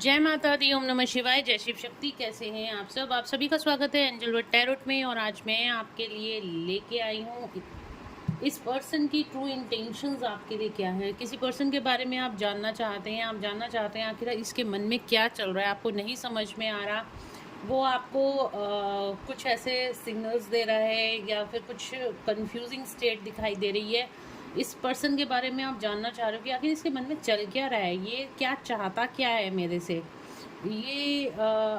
जय माता दी, ओम नमः शिवाय, जय शिव शक्ति। कैसे हैं आप सब? आप सभी का स्वागत है एंजल वर्ड टैरोट में। और आज मैं आपके लिए लेके आई हूँ इस पर्सन की ट्रू इंटेंशंस आपके लिए क्या है। किसी पर्सन के बारे में आप जानना चाहते हैं, आप जानना चाहते हैं आखिर इसके मन में क्या चल रहा है, आपको नहीं समझ में आ रहा, वो आपको कुछ ऐसे सिग्नल्स दे रहा है या फिर कुछ कंफ्यूजिंग स्टेट दिखाई दे रही है। इस पर्सन के बारे में आप जानना चाह रहे हो कि आखिर इसके मन में चल क्या रहा है, ये क्या चाहता क्या है मेरे से, ये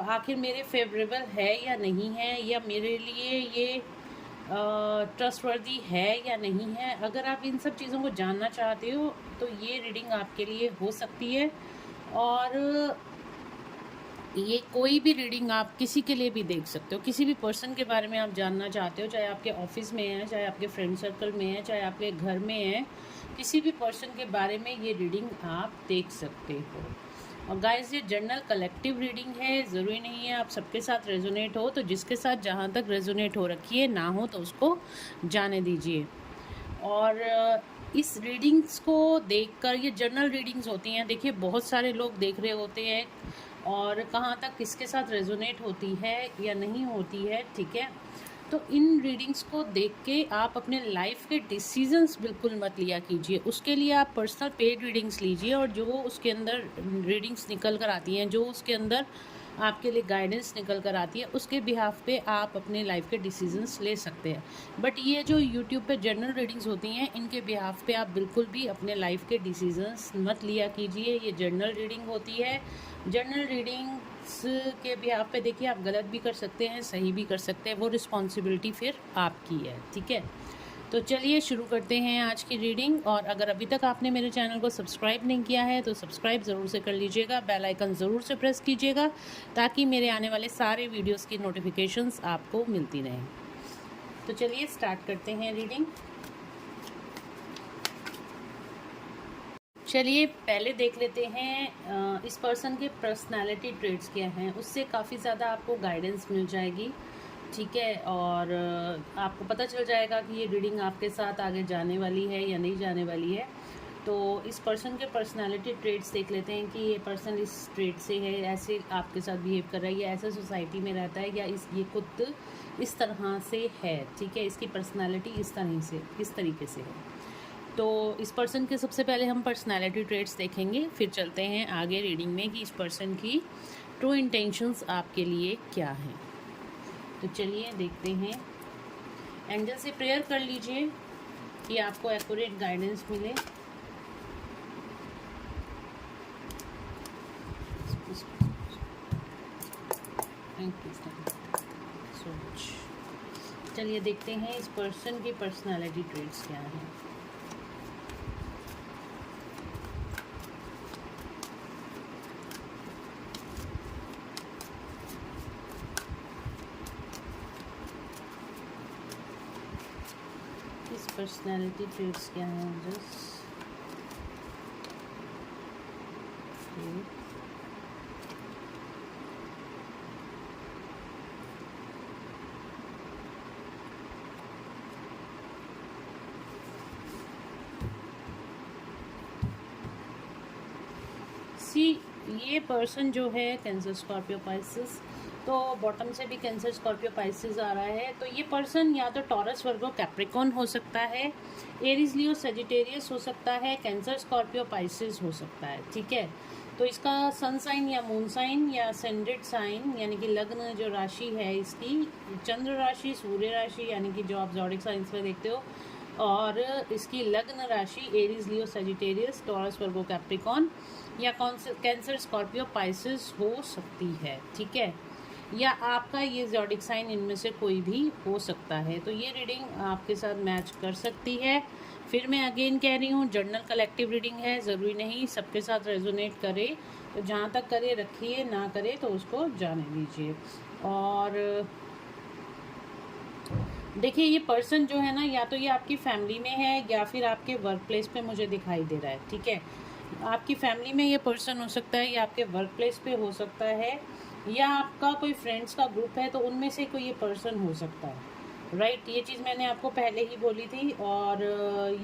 आखिर मेरे फेवरेबल है या नहीं है, या मेरे लिए ये ट्रस्टवर्दी है या नहीं है। अगर आप इन सब चीज़ों को जानना चाहते हो तो ये रीडिंग आपके लिए हो सकती है। और ये कोई भी रीडिंग आप किसी के लिए भी देख सकते हो। किसी भी पर्सन के बारे में आप जानना चाहते हो, चाहे आपके ऑफिस में है, चाहे आपके फ्रेंड सर्कल में है, चाहे आपके घर में है, किसी भी पर्सन के बारे में ये रीडिंग आप देख सकते हो। और गाइस, ये जनरल कलेक्टिव रीडिंग है, ज़रूरी नहीं है आप सबके साथ रेजोनेट हो। तो जिसके साथ जहाँ तक रेजोनेट हो रखी है, ना हो तो उसको जाने दीजिए। और इस रीडिंग्स को देखकर, ये जर्नल रीडिंग्स होती हैं, देखिए बहुत सारे लोग देख रहे होते हैं और कहाँ तक किसके साथ रेजोनेट होती है या नहीं होती है, ठीक है। तो इन रीडिंग्स को देख के आप अपने लाइफ के डिसीजंस बिल्कुल मत लिया कीजिए। उसके लिए आप पर्सनल पेड रीडिंग्स लीजिए, और जो उसके अंदर रीडिंग्स निकल कर आती हैं, जो उसके अंदर आपके लिए गाइडेंस निकल कर आती है, उसके बिहाफ पे आप अपने लाइफ के डिसीजंस ले सकते हैं। बट ये जो यूट्यूब पे जनरल रीडिंग्स होती हैं, इनके बिहाफ पे आप बिल्कुल भी अपने लाइफ के डिसीजंस मत लिया कीजिए। ये जनरल रीडिंग होती है। जनरल रीडिंग्स के बिहाफ पे देखिए, आप गलत भी कर सकते हैं, सही भी कर सकते हैं, वो रिस्पॉन्सिबिलिटी फिर आपकी है, ठीक है। तो चलिए शुरू करते हैं आज की रीडिंग। और अगर अभी तक आपने मेरे चैनल को सब्सक्राइब नहीं किया है तो सब्सक्राइब ज़रूर से कर लीजिएगा, बेल आइकन ज़रूर से प्रेस कीजिएगा, ताकि मेरे आने वाले सारे वीडियोस की नोटिफिकेशंस आपको मिलती रहें। तो चलिए स्टार्ट करते हैं रीडिंग। चलिए पहले देख लेते हैं इस पर्सन के पर्सनालिटी ट्रेट्स क्या हैं, उससे काफ़ी ज़्यादा आपको गाइडेंस मिल जाएगी, ठीक है। और आपको पता चल जाएगा कि ये रीडिंग आपके साथ आगे जाने वाली है या नहीं जाने वाली है। तो इस पर्सन के पर्सनालिटी ट्रेट्स देख लेते हैं कि ये पर्सन इस ट्रेट से है, ऐसे आपके साथ बिहेव कर रहा है, या ऐसे सोसाइटी में रहता है, या ये खुद इस तरह से है, ठीक है। इसकी पर्सनालिटी इस तरीके से है। तो इस पर्सन के सबसे पहले हम पर्सनालिटी ट्रेट्स देखेंगे, फिर चलते हैं आगे रीडिंग में कि इस पर्सन की ट्रू इंटेंशंस आपके लिए क्या हैं। तो चलिए देखते हैं। एंजल से प्रेयर कर लीजिए कि आपको एक्यूरेट गाइडेंस मिले। Thank you so much. चलिए देखते हैं इस पर्सन की पर्सनालिटी ट्रेट्स क्या हैं। पर्सनालिटी ट्रेट्स क्या हैं जस्ट ये पर्सन जो है कैंसर स्कॉर्पियो पाइसेस, तो बॉटम से भी कैंसर स्कॉर्पियो पाइसेस आ रहा है। तो ये पर्सन या तो टॉरस वर्गो कैप्रिकॉन हो सकता है, एरीज लियो सजिटेरियस हो सकता है, कैंसर स्कॉर्पियो पाइसेस हो सकता है, ठीक है। तो इसका सन साइन या मून साइन या असेंडेड साइन, यानी कि लग्न जो राशि है इसकी, चंद्र राशि, सूर्य राशि, यानी कि जो आप ज़ोडिक साइंस में देखते हो, और इसकी लग्न राशि Aries Leo Sagittarius, Taurus Virgo Capricorn या कैंसर स्कॉर्पियो पाइसेस हो सकती है, ठीक है। या आपका ये ज़ोडिक साइन इनमें से कोई भी हो सकता है। तो ये रीडिंग आपके साथ मैच कर सकती है। फिर मैं अगेन कह रही हूँ, जर्नल कलेक्टिव रीडिंग है, ज़रूरी नहीं सबके साथ रेजोनेट करे। तो जहाँ तक करे रखिए, ना करे तो उसको जाने दीजिए। और देखिए ये पर्सन जो है ना, या तो ये आपकी फैमिली में है या फिर आपके वर्क प्लेस पे मुझे दिखाई दे रहा है, ठीक है। आपकी फैमिली में ये पर्सन हो सकता है, या आपके वर्क प्लेस पे हो सकता है, या आपका कोई फ्रेंड्स का ग्रुप है तो उनमें से कोई ये पर्सन हो सकता है, राइट। ये चीज़ मैंने आपको पहले ही बोली थी। और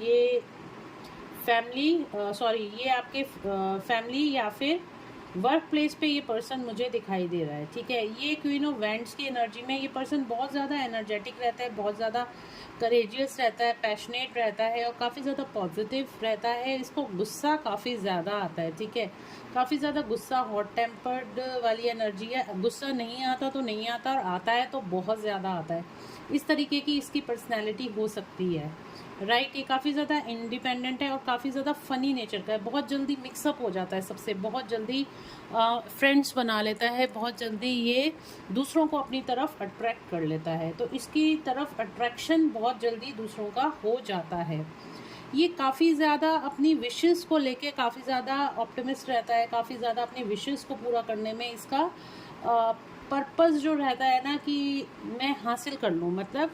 ये फैमिली ये आपके फैमिली या फिर वर्क प्लेस पे ये पर्सन मुझे दिखाई दे रहा है, ठीक है। ये क्वीन ऑफ वैंड्स की एनर्जी में ये पर्सन बहुत ज़्यादा एनर्जेटिक रहता है, बहुत ज़्यादा करेजियस रहता है, पैशनेट रहता है और काफ़ी ज़्यादा पॉजिटिव रहता है। इसको गुस्सा काफ़ी ज़्यादा आता है, ठीक है। काफ़ी ज़्यादा गुस्सा, हॉट टेम्पर्ड वाली एनर्जी है। गुस्सा नहीं आता तो नहीं आता, और आता है तो बहुत ज़्यादा आता है। इस तरीके की इसकी पर्सनैलिटी हो सकती है, राइट। ये काफ़ी ज़्यादा इंडिपेंडेंट है और काफ़ी ज़्यादा फ़नी नेचर का है। बहुत जल्दी मिक्सअप हो जाता है सबसे, बहुत जल्दी फ्रेंड्स बना लेता है, बहुत जल्दी ये दूसरों को अपनी तरफ अट्रैक्ट कर लेता है। तो इसकी तरफ अट्रैक्शन बहुत जल्दी दूसरों का हो जाता है। ये काफ़ी ज़्यादा अपनी विशेस को लेके काफ़ी ज़्यादा ऑप्टिमिस्ट रहता है, काफ़ी ज़्यादा अपनी विशेस को पूरा करने में इसका पर्पस जो रहता है ना कि मैं हासिल कर लूँ, मतलब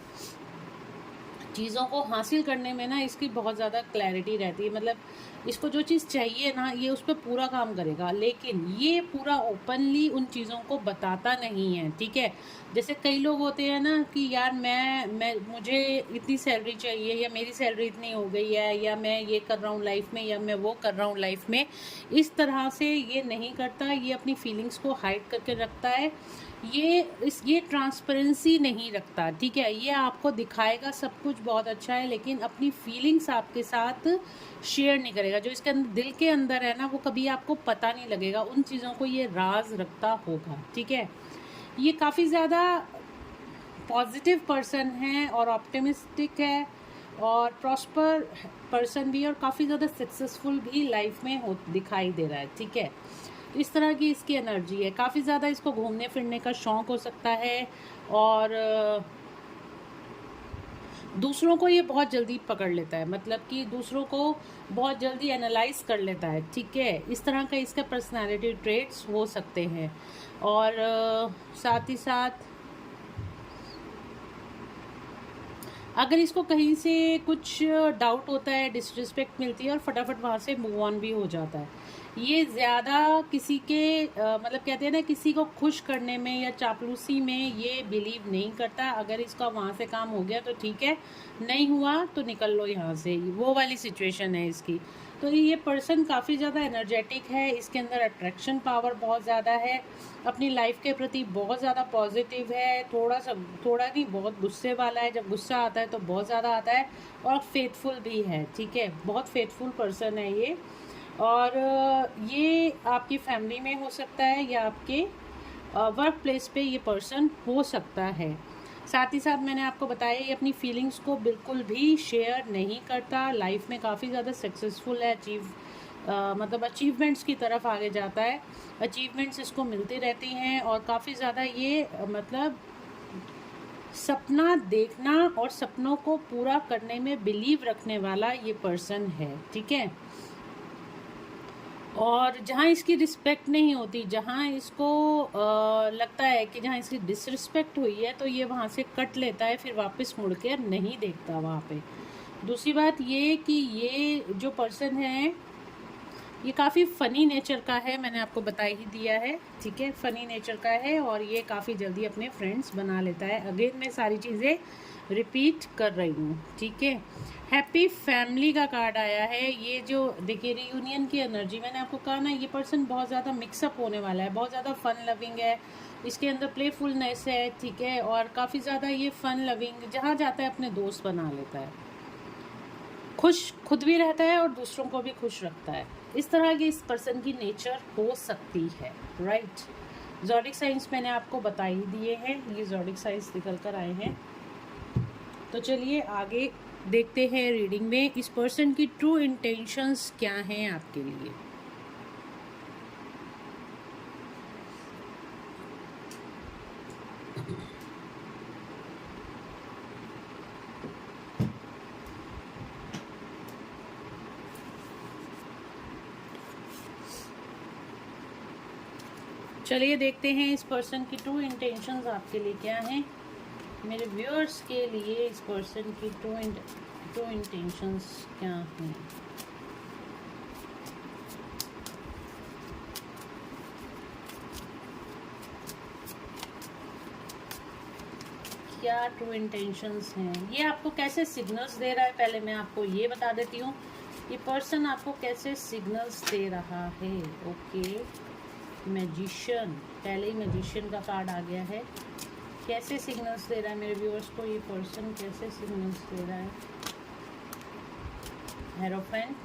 चीज़ों को हासिल करने में ना इसकी बहुत ज़्यादा क्लैरिटी रहती है। मतलब इसको जो चीज़ चाहिए ना ये उस पर पूरा काम करेगा, लेकिन ये पूरा ओपनली उन चीज़ों को बताता नहीं है, ठीक है। जैसे कई लोग होते हैं ना कि यार मैं मुझे इतनी सैलरी चाहिए, या मेरी सैलरी इतनी हो गई है, या मैं ये कर रहा हूँ लाइफ में, या मैं वो कर रहा हूँ लाइफ में। इस तरह से ये नहीं करता, ये अपनी फीलिंग्स को हाइड करके रखता है। ये ट्रांसपेरेंसी नहीं रखता, ठीक है। ये आपको दिखाएगा सब कुछ बहुत अच्छा है, लेकिन अपनी फीलिंग्स आपके साथ शेयर नहीं करेगा। जो इसके अंदर दिल के अंदर है ना वो कभी आपको पता नहीं लगेगा, उन चीज़ों को ये राज रखता होगा, ठीक है। ये काफ़ी ज़्यादा पॉजिटिव पर्सन है और ऑप्टिमिस्टिक है और प्रॉस्पर पर्सन भी है, और काफ़ी ज़्यादा सक्सेसफुल भी लाइफ में हो दिखाई दे रहा है, ठीक है। इस तरह की इसकी एनर्जी है। काफ़ी ज़्यादा इसको घूमने फिरने का शौक़ हो सकता है, और दूसरों को ये बहुत जल्दी पकड़ लेता है, मतलब कि दूसरों को बहुत जल्दी एनालाइज कर लेता है, ठीक है। इस तरह का इसका पर्सनालिटी ट्रेट्स हो सकते हैं। और साथ ही साथ अगर इसको कहीं से कुछ डाउट होता है, डिसरिस्पेक्ट मिलती है, और फटाफट वहाँ से मूव ऑन भी हो जाता है। ये ज़्यादा किसी के मतलब कहते हैं ना किसी को खुश करने में या चापलूसी में ये बिलीव नहीं करता। अगर इसका वहाँ से काम हो गया तो ठीक है, नहीं हुआ तो निकल लो यहाँ से, वो वाली सिचुएशन है इसकी। तो ये पर्सन काफ़ी ज़्यादा एनर्जेटिक है, इसके अंदर अट्रैक्शन पावर बहुत ज़्यादा है, अपनी लाइफ के प्रति बहुत ज़्यादा पॉजिटिव है, थोड़ा नहीं बहुत गुस्से वाला है। जब गुस्सा आता है तो बहुत ज़्यादा आता है, और फेथफुल भी है, ठीक है। बहुत फेथफुल पर्सन है ये। और ये आपकी फैमिली में हो सकता है, या आपके वर्क प्लेस पे ये पर्सन हो सकता है। साथ ही साथ मैंने आपको बताया ये अपनी फीलिंग्स को बिल्कुल भी शेयर नहीं करता। लाइफ में काफ़ी ज़्यादा सक्सेसफुल है, मतलब अचीवमेंट्स की तरफ आगे जाता है। अचीवमेंट्स इसको मिलती रहती हैं, और काफ़ी ज़्यादा ये मतलब सपना देखना और सपनों को पूरा करने में बिलीव रखने वाला ये पर्सन है, ठीक है। और जहाँ इसकी रिस्पेक्ट नहीं होती, जहाँ इसको लगता है कि जहाँ इसकी डिसरिस्पेक्ट हुई है तो ये वहाँ से कट लेता है, फिर वापस मुड़ के नहीं देखता वहाँ पे। दूसरी बात ये कि ये जो पर्सन है ये काफ़ी फ़नी नेचर का है, मैंने आपको बता ही दिया है, ठीक है। फ़नी नेचर का है और ये काफ़ी जल्दी अपने फ्रेंड्स बना लेता है। अगेन मैं सारी चीज़ें रिपीट कर रही हूँ, ठीक है। हैप्पी फैमिली का कार्ड आया है। ये जो देखिए रियूनियन की एनर्जी, मैंने आपको कहा ना ये पर्सन बहुत ज़्यादा मिक्सअप होने वाला है, बहुत ज़्यादा फ़न लविंग है, इसके अंदर प्लेफुलनेस है, ठीक है। और काफ़ी ज़्यादा ये फ़न लविंग, जहाँ जाता है अपने दोस्त बना लेता है, खुश खुद भी रहता है और दूसरों को भी खुश रखता है। इस तरह की इस पर्सन की नेचर हो सकती है, राइट। ज़ोडिक साइंस मैंने आपको बता ही दिए हैं, ये ज़ोडिक साइंस निकल कर आए हैं। तो चलिए आगे देखते हैं रीडिंग में इस पर्सन की ट्रू इंटेंशंस क्या हैं आपके लिए। चलिए देखते हैं इस पर्सन की ट्रू इंटेंशंस आपके लिए क्या हैं। मेरे व्यूअर्स के लिए इस पर्सन की ट्रू इंटेंशंस क्या हैं। क्या ट्रू इंटेंशंस हैं, ये आपको कैसे सिग्नल्स दे रहा है, पहले मैं आपको ये बता देती हूँ। ये पर्सन आपको कैसे सिग्नल्स दे रहा है, ओके। मैजिशियन, पहले ही मैजिशियन का कार्ड आ गया है। कैसे सिग्नल्स दे रहा है मेरे व्यूअर्स को ये पर्सन, कैसे सिग्नल्स दे रहा है? हेरोफेंट,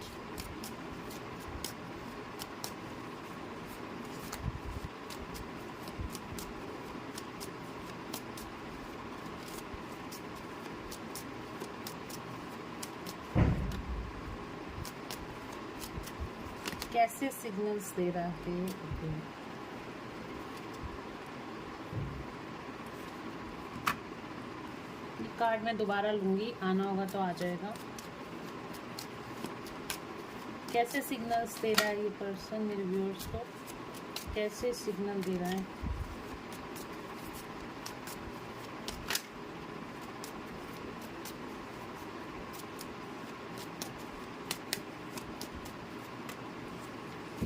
कैसे सिग्नल्स दे रहा है? ये कार्ड मैं दोबारा लूंगी, आना होगा तो आ जाएगा। कैसे सिग्नल्स दे रहा है ये पर्सन मेरे व्यूअर्स को, कैसे सिग्नल दे रहा है?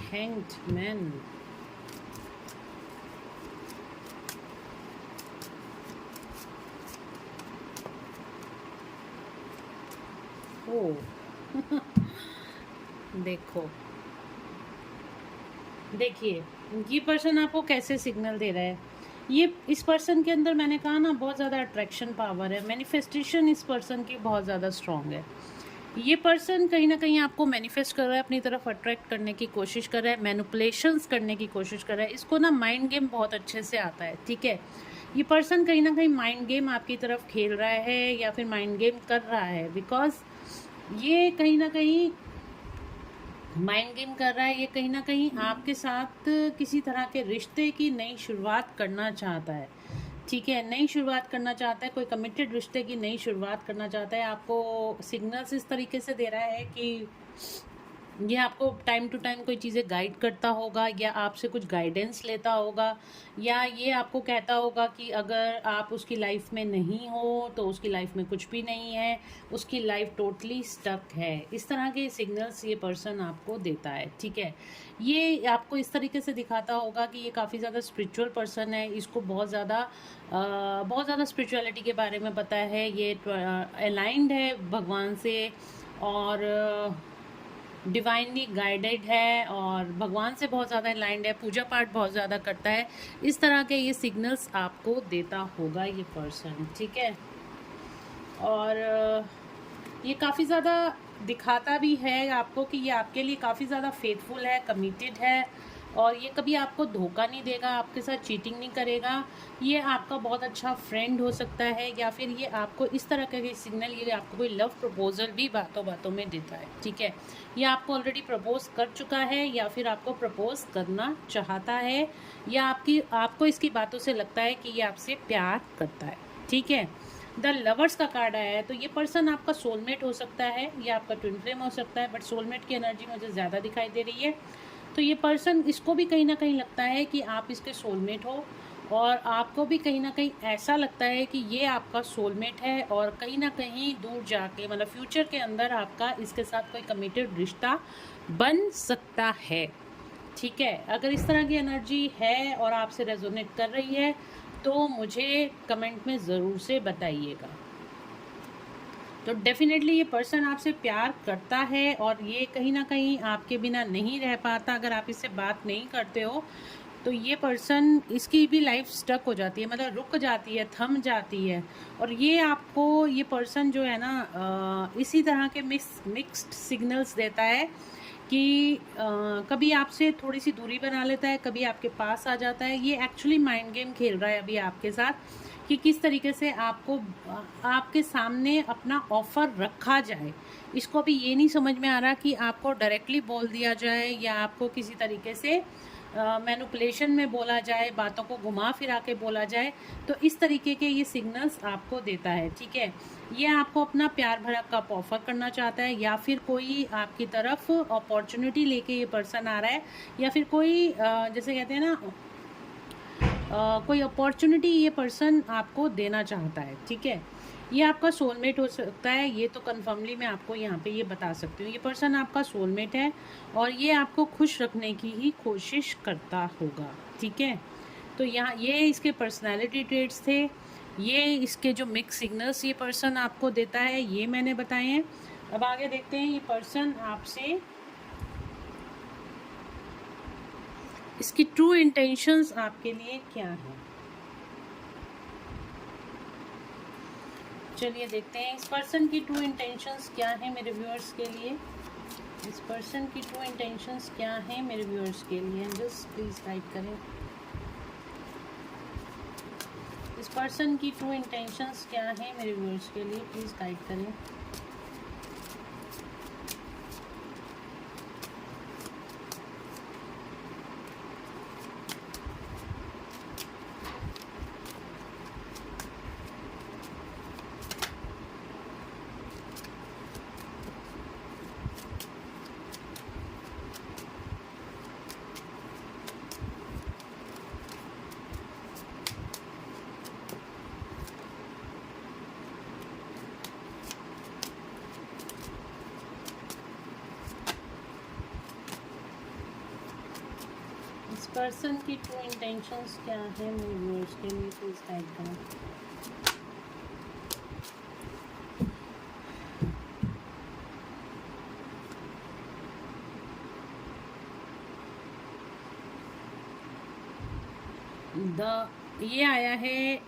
Hanged Man, ओ देखो, देखिए ये पर्सन आपको कैसे सिग्नल दे रहा है। ये इस पर्सन के अंदर मैंने कहा ना बहुत ज़्यादा अट्रैक्शन पावर है, मैनिफेस्टेशन इस पर्सन की बहुत ज़्यादा स्ट्रांग है। ये पर्सन कहीं ना कहीं आपको मैनिफेस्ट कर रहा है, अपनी तरफ अट्रैक्ट करने की कोशिश कर रहा है, मैनिपुलेशंस करने की कोशिश कर रहा है। इसको ना माइंड गेम बहुत अच्छे से आता है, ठीक है। ये पर्सन कहीं ना कहीं माइंड गेम आपकी तरफ खेल रहा है या फिर माइंड गेम कर रहा है, बिकॉज ये कहीं ना कहीं माइंड गेम कर रहा है। ये कहीं ना कहीं आपके साथ किसी तरह के रिश्ते की नई शुरुआत करना चाहता है, ठीक है। नई शुरुआत करना चाहता है, कोई कमिटेड रिश्ते की नई शुरुआत करना चाहता है। आपको सिग्नल्स इस तरीके से दे रहा है कि ये आपको टाइम टू टाइम कोई चीज़ें गाइड करता होगा या आपसे कुछ गाइडेंस लेता होगा, या ये आपको कहता होगा कि अगर आप उसकी लाइफ में नहीं हो तो उसकी लाइफ में कुछ भी नहीं है, उसकी लाइफ टोटली स्टक है। इस तरह के सिग्नल्स ये पर्सन आपको देता है, ठीक है। ये आपको इस तरीके से दिखाता होगा कि ये काफ़ी ज़्यादा स्पिरिचुअल पर्सन है, इसको बहुत ज़्यादा स्पिरिचुअलिटी के बारे में पता है। ये अलाइंड है भगवान से और डिवाइनली गाइडेड है और भगवान से बहुत ज़्यादा अलाइंड है, पूजा पाठ बहुत ज़्यादा करता है। इस तरह के ये सिग्नल्स आपको देता होगा ये पर्सन, ठीक है। और ये काफ़ी ज़्यादा दिखाता भी है आपको कि ये आपके लिए काफ़ी ज़्यादा फेथफुल है, कमिटेड है, और ये कभी आपको धोखा नहीं देगा, आपके साथ चीटिंग नहीं करेगा। ये आपका बहुत अच्छा फ्रेंड हो सकता है, या फिर ये आपको इस तरह के सिग्नल, ये आपको कोई लव प्रपोजल भी बातों बातों में देता है, ठीक है। ये आपको ऑलरेडी प्रपोज कर चुका है या फिर आपको प्रपोज करना चाहता है, या आपको इसकी बातों से लगता है कि ये आपसे प्यार करता है, ठीक है। द लवर्स का कार्ड आया है, तो ये पर्सन आपका सोलमेट हो सकता है या आपका ट्विन फ्लेम हो सकता है, बट सोलमेट की एनर्जी मुझे ज़्यादा दिखाई दे रही है। तो ये पर्सन, इसको भी कहीं ना कहीं लगता है कि आप इसके सोलमेट हो, और आपको भी कहीं ना कहीं ऐसा लगता है कि ये आपका सोलमेट है, और कहीं ना कहीं दूर जाके मतलब फ्यूचर के अंदर आपका इसके साथ कोई कमिटेड रिश्ता बन सकता है, ठीक है। अगर इस तरह की एनर्जी है और आपसे रेजोनेट कर रही है तो मुझे कमेंट में ज़रूर से बताइएगा। तो डेफिनेटली ये पर्सन आपसे प्यार करता है और ये कहीं ना कहीं आपके बिना नहीं रह पाता। अगर आप इससे बात नहीं करते हो तो ये पर्सन, इसकी भी लाइफ स्टक हो जाती है, मतलब रुक जाती है, थम जाती है। और ये आपको, ये पर्सन जो है ना इसी तरह के मिक्स्ड सिग्नल्स देता है कि कभी आपसे थोड़ी सी दूरी बना लेता है, कभी आपके पास आ जाता है। ये एक्चुअली माइंड गेम खेल रहा है अभी आपके साथ कि किस तरीके से आपको आपके सामने अपना ऑफ़र रखा जाए। इसको अभी ये नहीं समझ में आ रहा कि आपको डायरेक्टली बोल दिया जाए या आपको किसी तरीके से मैनिपुलेशन में बोला जाए, बातों को घुमा फिरा के बोला जाए। तो इस तरीके के ये सिग्नल्स आपको देता है, ठीक है। ये आपको अपना प्यार भरा कप ऑफर करना चाहता है, या फिर कोई आपकी तरफ अपॉर्चुनिटी लेके ये पर्सन आ रहा है, या फिर कोई जैसे कहते हैं ना कोई अपॉर्चुनिटी ये पर्सन आपको देना चाहता है, ठीक है। ये आपका सोलमेट हो सकता है, ये तो कन्फर्मली मैं आपको यहाँ पे ये बता सकती हूँ। ये पर्सन आपका सोलमेट है और ये आपको खुश रखने की ही कोशिश करता होगा, ठीक है। तो यहाँ ये इसके पर्सनालिटी ट्रेट्स थे, ये इसके जो मिक्स सिग्नल्स ये पर्सन आपको देता है, ये मैंने बताए हैं। अब आगे देखते हैं ये पर्सन आपसे इसकी ट्रू इंटेंशंस आपके लिए क्या है? चलिए देखते हैं इस पर्सन की ट्रू इंटेंशंस क्या है मेरे व्यूअर्स के लिए। इस पर्सन की ट्रू इंटेंशंस क्या है मेरे व्यूअर्स के लिए, जस्ट प्लीज गाइड करें। इस पर्सन की ट्रू इंटेंशंस क्या है मेरे व्यूअर्स के लिए, प्लीज गाइड करें। इस पर्सन की ट्रू इंटेंशंस क्या है मेरे व्यूअर्स के लिए, प्लीज गाइड करें। ये आया है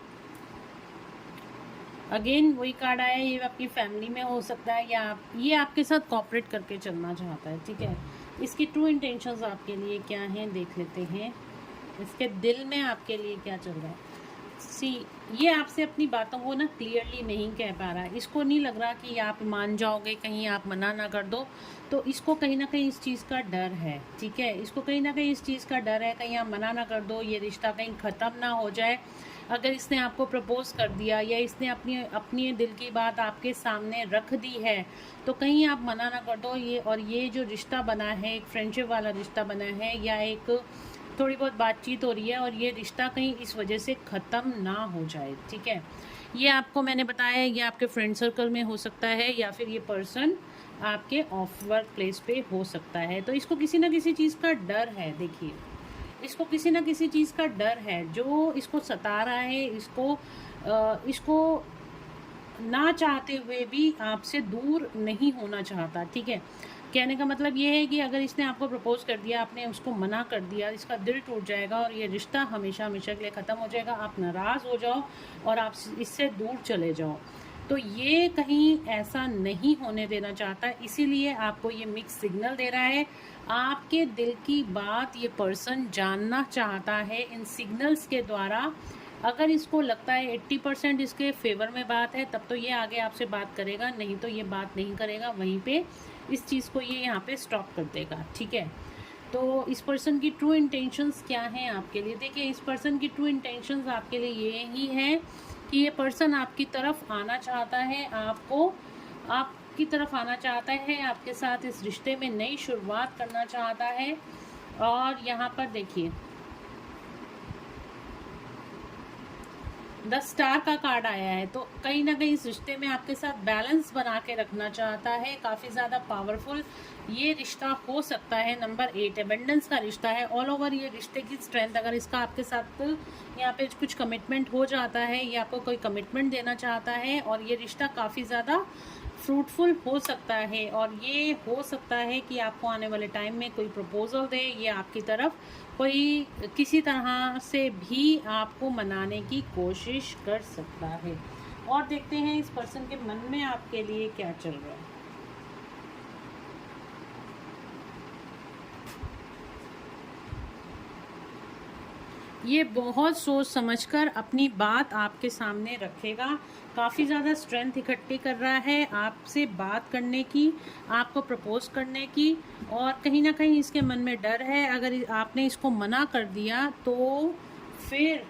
अगेन, वही कार्ड आया है। ये आपकी फैमिली में हो सकता है या ये आपके साथ कॉपरेट करके चलना चाहता है, ठीक है। इसकी ट्रू इंटेंशंस आपके लिए क्या हैं देख लेते हैं। इसके दिल में आपके लिए क्या चल रहा है। सी, ये आपसे अपनी बातों को ना क्लियरली नहीं कह पा रहा है। इसको नहीं लग रहा कि आप मान जाओगे, कहीं आप मना ना कर दो। तो इसको कहीं ना कहीं इस चीज़ का डर है, ठीक है। इसको कहीं ना कहीं इस चीज़ का डर है, कहीं आप मना ना कर दो, ये रिश्ता कहीं ख़त्म ना हो जाए। अगर इसने आपको प्रपोज कर दिया या इसने अपनी अपनी दिल की बात आपके सामने रख दी है, तो कहीं आप मना ना कर दो। ये जो रिश्ता बना है, एक फ्रेंडशिप वाला रिश्ता बना है या एक थोड़ी बहुत बातचीत हो रही है, और ये रिश्ता कहीं इस वजह से ख़त्म ना हो जाए, ठीक है। ये आपको मैंने बताया, ये आपके फ्रेंड सर्कल में हो सकता है या फिर ये पर्सन आपके ऑफ वर्क प्लेस पे हो सकता है। तो इसको किसी ना किसी चीज़ का डर है, देखिए इसको किसी ना किसी चीज़ का डर है जो इसको सता रहा है। इसको ना चाहते हुए भी आपसे दूर नहीं होना चाहता, ठीक है। कहने का मतलब ये है कि अगर इसने आपको प्रपोज कर दिया, आपने उसको मना कर दिया, इसका दिल टूट जाएगा और ये रिश्ता हमेशा हमेशा के लिए ख़त्म हो जाएगा। आप नाराज़ हो जाओ और आप इससे दूर चले जाओ। तो ये कहीं ऐसा नहीं होने देना चाहता, इसीलिए आपको ये मिक्स सिग्नल दे रहा है। आपके दिल की बात ये पर्सन जानना चाहता है इन सिग्नल्स के द्वारा। अगर इसको लगता है 80% इसके फेवर में बात है, तब तो ये आगे आपसे बात करेगा, नहीं तो ये बात नहीं करेगा। वहीं पे इस चीज़ को ये यहाँ पे स्टॉप कर देगा, ठीक है। तो इस पर्सन की ट्रू इंटेंशंस क्या हैं आपके लिए, देखिए इस पर्सन की ट्रू इंटेंशंस आपके लिए ये ही है कि ये पर्सन आपकी तरफ आना चाहता है, आपकी तरफ आना चाहता है, आपके साथ इस रिश्ते में नई शुरुआत करना चाहता है। और यहाँ पर देखिए द स्टार का कार्ड आया है, तो कहीं ना कहीं इस रिश्ते में आपके साथ बैलेंस बना के रखना चाहता है। काफ़ी ज़्यादा पावरफुल ये रिश्ता हो सकता है। नंबर 8 एबंडेंस का रिश्ता है। ऑल ओवर ये रिश्ते की स्ट्रेंथ, अगर इसका आपके साथ यहाँ पे कुछ कमिटमेंट हो जाता है या आपको कोई कमिटमेंट देना चाहता है, और ये रिश्ता काफ़ी ज़्यादा फ्रूटफुल हो सकता है। और ये हो सकता है कि आपको आने वाले टाइम में कोई प्रपोजल दे, ये आपकी तरफ कोई किसी तरह से भी आपको मनाने की कोशिश कर सकता है। और देखते हैं इस पर्सन के मन में आपके लिए क्या चल रहा है। ये बहुत सोच समझकर अपनी बात आपके सामने रखेगा। काफ़ी ज़्यादा स्ट्रेंथ इकट्ठी कर रहा है आपसे बात करने की, आपको प्रपोज करने की। और कहीं ना कहीं इसके मन में डर है, अगर आपने इसको मना कर दिया तो फिर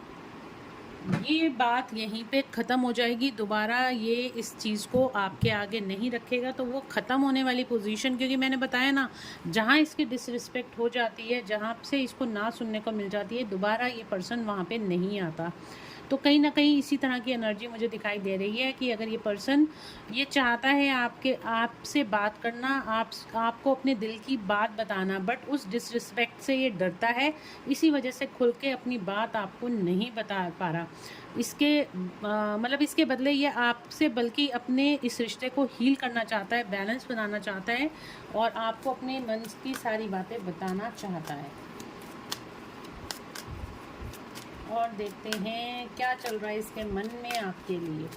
ये बात यहीं पे ख़त्म हो जाएगी। दोबारा ये इस चीज़ को आपके आगे नहीं रखेगा, तो वो ख़त्म होने वाली पोजीशन, क्योंकि मैंने बताया ना, जहाँ इसकी डिसरिस्पेक्ट हो जाती है, जहाँ से इसको ना सुनने को मिल जाती है, दोबारा ये पर्सन वहाँ पे नहीं आता। तो कहीं ना कहीं इसी तरह की एनर्जी मुझे दिखाई दे रही है कि अगर ये पर्सन ये चाहता है आपसे बात करना, आपको अपने दिल की बात बताना, बट उस डिसरिस्पेक्ट से ये डरता है, इसी वजह से खुल के अपनी बात आपको नहीं बता पा रहा। मतलब इसके बदले ये आपसे बल्कि अपने इस रिश्ते को हील करना चाहता है, बैलेंस बनाना चाहता है, और आपको अपने मन की सारी बातें बताना चाहता है। और देखते हैं क्या चल रहा है इसके मन में आपके लिए,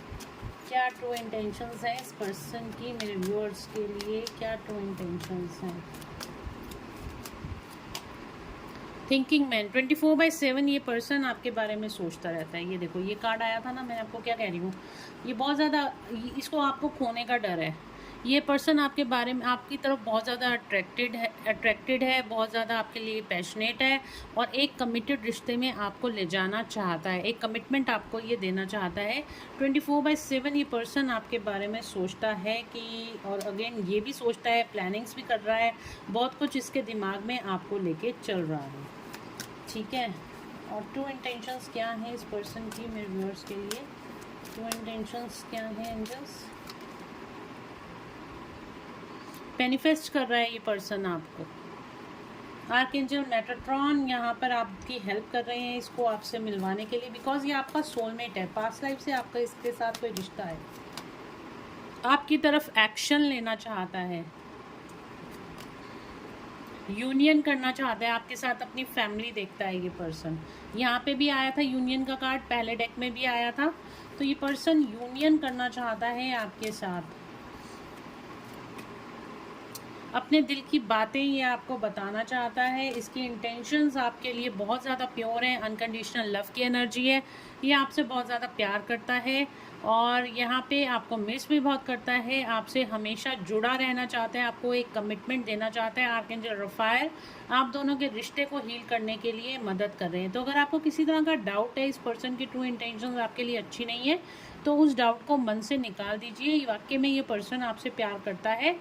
क्या ट्रू इंटेंशंस हैं इस पर्सन की मेरे व्यूअर्स के लिए, क्या ट्रू इंटेंशंस हैं। थिंकिंग मैन 24/7 ये पर्सन आपके बारे में सोचता रहता है। ये देखो ये कार्ड आया था ना, मैं आपको क्या कह रही हूँ, ये बहुत ज़्यादा, इसको आपको खोने का डर है। ये पर्सन आपके बारे में, आपकी तरफ बहुत ज़्यादा अट्रैक्टेड है, बहुत ज़्यादा आपके लिए पैशनेट है और एक कमिटेड रिश्ते में आपको ले जाना चाहता है, एक कमिटमेंट आपको ये देना चाहता है। 24/7 ये पर्सन आपके बारे में सोचता है कि, और अगेन ये भी सोचता है, प्लानिंग्स भी कर रहा है, बहुत कुछ इसके दिमाग में आपको लेके चल रहा है। ठीक है, और ट्रू इंटेंशंस क्या हैं इस पर्सन की मेरे व्यूअर्स के लिए, ट्रू इंटेंशंस क्या हैं एंजल्स। मैनिफेस्ट कर रहा है ये पर्सन आपको, आर्कएंजल मेटाट्रॉन यहाँ पर आपकी हेल्प कर रहे हैं इसको आपसे मिलवाने के लिए, बिकॉज ये आपका सोलमेट है, पास्ट लाइफ से आपका इसके साथ कोई रिश्ता है, आपकी तरफ एक्शन लेना चाहता है, यूनियन करना चाहता है आपके साथ, अपनी फैमिली देखता है ये पर्सन। यहाँ पे भी आया था यूनियन का कार्ड, पहले डेक में भी आया था, तो ये पर्सन यूनियन करना चाहता है आपके साथ, अपने दिल की बातें ये आपको बताना चाहता है। इसकी इंटेंशंस आपके लिए बहुत ज़्यादा प्योर हैं, अनकंडीशनल लव की एनर्जी है, ये आपसे बहुत ज़्यादा प्यार करता है और यहाँ पे आपको मिस भी बहुत करता है, आपसे हमेशा जुड़ा रहना चाहता है, आपको एक कमिटमेंट देना चाहता है। आर्कएंजल रफाएल आप दोनों के रिश्ते को हील करने के लिए मदद कर रहे हैं। तो अगर आपको किसी तरह का डाउट है, इस पर्सन की ट्रू इंटेंशंस आपके लिए अच्छी नहीं है, तो उस डाउट को मन से निकाल दीजिए। वाकई में ये पर्सन आपसे प्यार करता है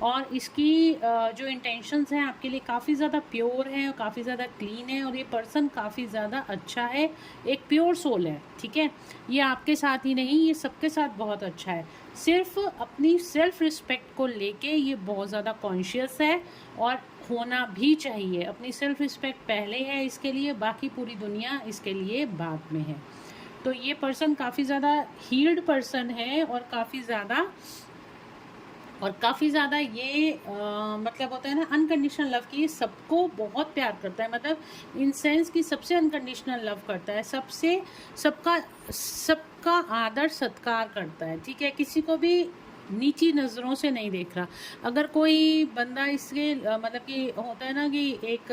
और इसकी जो इंटेंशंस हैं आपके लिए काफ़ी ज़्यादा प्योर हैं और काफ़ी ज़्यादा क्लीन है और ये पर्सन काफ़ी ज़्यादा अच्छा है, एक प्योर सोल है। ठीक है, ये आपके साथ ही नहीं, ये सबके साथ बहुत अच्छा है, सिर्फ अपनी सेल्फ रिस्पेक्ट को लेके ये बहुत ज़्यादा कॉन्शियस है और होना भी चाहिए। अपनी सेल्फ रिस्पेक्ट पहले है इसके लिए, बाकी पूरी दुनिया इसके लिए बाद में है। तो ये पर्सन काफ़ी ज़्यादा हील्ड पर्सन है और काफ़ी ज़्यादा ये मतलब होता है ना अनकंडीशनल लव की, ये सबको बहुत प्यार करता है, मतलब इन सेंस की सबसे अनकंडीशनल लव करता है, सबका आदर सत्कार करता है। ठीक है, किसी को भी नीची नज़रों से नहीं देख रहा। अगर कोई बंदा इसके मतलब कि होता है ना कि एक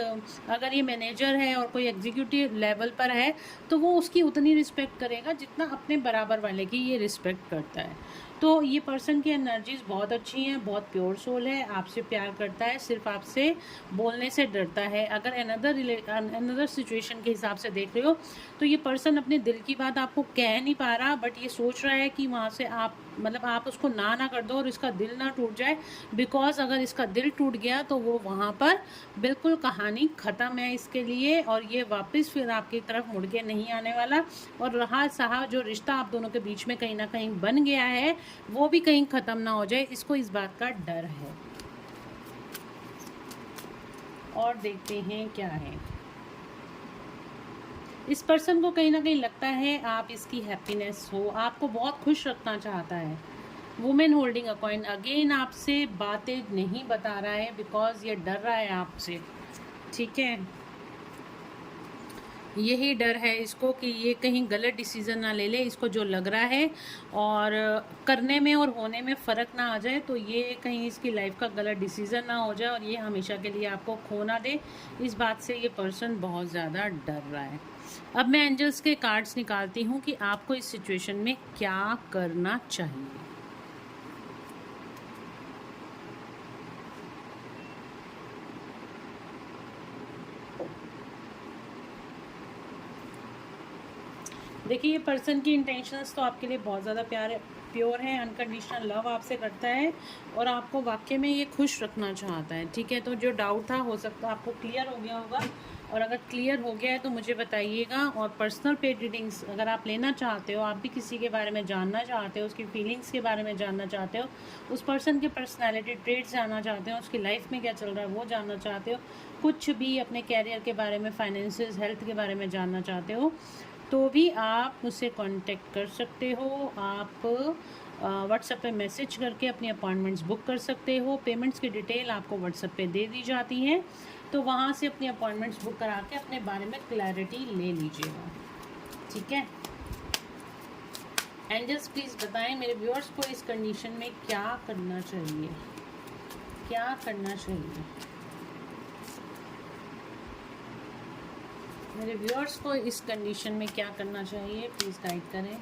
अगर ये मैनेजर है और कोई एग्जीक्यूटिव लेवल पर है तो वो उसकी उतनी रिस्पेक्ट करेगा जितना अपने बराबर वाले की ये रिस्पेक्ट करता है। तो ये पर्सन की एनर्जीज बहुत अच्छी हैं, बहुत प्योर सोल है, आपसे प्यार करता है, सिर्फ आपसे बोलने से डरता है। अगर अनदर सिचुएशन के हिसाब से देख रहे हो तो ये पर्सन अपने दिल की बात आपको कह नहीं पा रहा, बट ये सोच रहा है कि वहाँ से आप उसको ना कर दो और इसका दिल ना टूट जाए, बिकॉज अगर इसका दिल टूट गया तो वो वहाँ पर बिल्कुल कहानी ख़त्म है इसके लिए और ये वापस फिर आपकी तरफ मुड़ के नहीं आने वाला। और रहा सहा जो रिश्ता आप दोनों के बीच में कहीं ना कहीं बन गया है वो भी कहीं ख़त्म ना हो जाए, इसको इस बात का डर है। और देखते हैं क्या है। इस पर्सन को कहीं ना कहीं लगता है आप इसकी हैप्पीनेस हो, आपको बहुत खुश रखना चाहता है। Women holding a coin, again आपसे बातें नहीं बता रहा है बिकॉज ये डर रहा है आपसे। ठीक है, यही डर है इसको कि ये कहीं गलत डिसीज़न ना ले ले, इसको जो लग रहा है और करने में और होने में फ़र्क ना आ जाए, तो ये कहीं इसकी लाइफ का गलत डिसीज़न ना हो जाए और ये हमेशा के लिए आपको खो ना दे। इस बात से ये पर्सन बहुत ज़्यादा डर रहा है। अब मैं एंजल्स के कार्ड्स निकालती हूँ कि आपको इस सिचुएशन में क्या करना चाहिए। देखिए, ये पर्सन की इंटेंशंस तो आपके लिए बहुत ज़्यादा प्योर है, अनकंडीशनल लव आपसे करता है और आपको वाकई में ये खुश रखना चाहता है। ठीक है, तो जो डाउट था हो सकता है आपको क्लियर हो गया होगा, और अगर क्लियर हो गया है तो मुझे बताइएगा। और पर्सनल पेड रीडिंग्स अगर आप लेना चाहते हो, आप भी किसी के बारे में जानना चाहते हो, उसकी फीलिंग्स के बारे में जानना चाहते हो, उस पर्सन के पर्सनैलिटी ट्रेट्स जानना चाहते हो, उसकी लाइफ में क्या चल रहा है वो जानना चाहते हो, कुछ भी अपने कैरियर के बारे में, फाइनेंसेस, हेल्थ के बारे में जानना चाहते हो, तो भी आप मुझसे कांटेक्ट कर सकते हो। आप व्हाट्सएप पे मैसेज करके अपनी अपॉइंटमेंट्स बुक कर सकते हो। पेमेंट्स की डिटेल आपको व्हाट्सएप पे दे दी जाती हैं, तो वहाँ से अपनी अपॉइंटमेंट्स बुक करा के अपने बारे में क्लैरिटी ले लीजिएगा। ठीक है। एंजल्स प्लीज बताएं मेरे व्यूअर्स को इस कंडीशन में क्या करना चाहिए, क्या करना चाहिए। मेरे व्यूअर्स को इस कंडीशन में क्या करना चाहिए, प्लीज गाइड करें।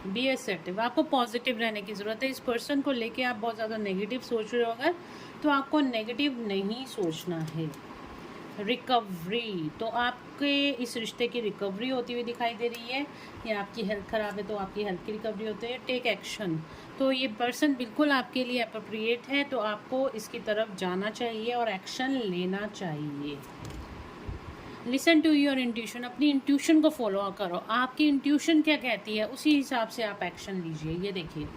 बी असर्टिव, आपको पॉजिटिव रहने की ज़रूरत है। इस पर्सन को लेके आप बहुत ज़्यादा नेगेटिव सोच रहे हो अगर, तो आपको नेगेटिव नहीं सोचना है। रिकवरी, तो आपके इस रिश्ते की रिकवरी होती हुई दिखाई दे रही है, या आपकी हेल्थ ख़राब है तो आपकी हेल्थ की रिकवरी होती है। टेक एक्शन, तो ये पर्सन बिल्कुल आपके लिए अप्रोप्रिएट है, तो आपको इसकी तरफ जाना चाहिए और एक्शन लेना चाहिए। लिसन टू योर इंट्यूशन, अपनी इंट्यूशन को फॉलो करो। आपकी इंट्यूशन क्या कहती है उसी हिसाब से आप एक्शन लीजिए। ये देखिए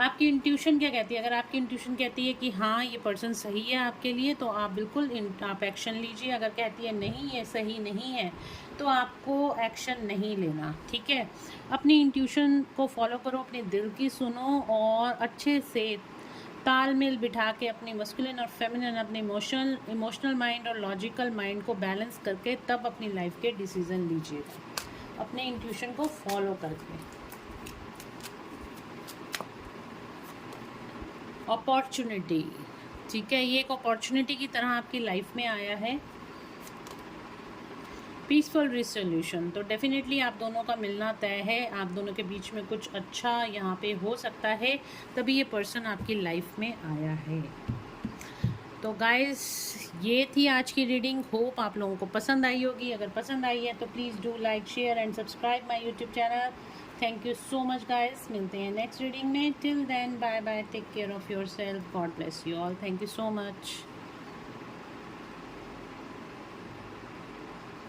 आपकी इंट्यूशन क्या कहती है। अगर आपकी इंट्यूशन कहती है कि हाँ ये पर्सन सही है आपके लिए, तो आप बिल्कुल आप एक्शन लीजिए। अगर कहती है नहीं ये सही नहीं है, तो आपको एक्शन नहीं लेना। ठीक है, अपनी इंट्यूशन को फॉलो करो, अपने दिल की सुनो और अच्छे से तालमेल बिठा के अपनी मस्कुलिन और फेमिनिन, अपने इमोशनल माइंड और लॉजिकल माइंड को बैलेंस करके तब अपनी लाइफ के डिसीजन लीजिएगा, अपने इंट्यूशन को फॉलो करके। अपॉर्चुनिटी, ठीक है, ये एक अपॉर्चुनिटी की तरह आपकी लाइफ में आया है। पीसफुल रिसोल्यूशन, तो डेफिनेटली आप दोनों का मिलना तय है, आप दोनों के बीच में कुछ अच्छा यहाँ पे हो सकता है, तभी ये पर्सन आपकी लाइफ में आया है। तो गाइस ये थी आज की रीडिंग, होप आप लोगों को पसंद आई होगी। अगर पसंद आई है तो please do like share and subscribe my YouTube channel. Thank you so much guys, मिलते हैं नेक्स्ट रीडिंग में। Till then bye bye, take care of yourself, God bless you all, thank you so much.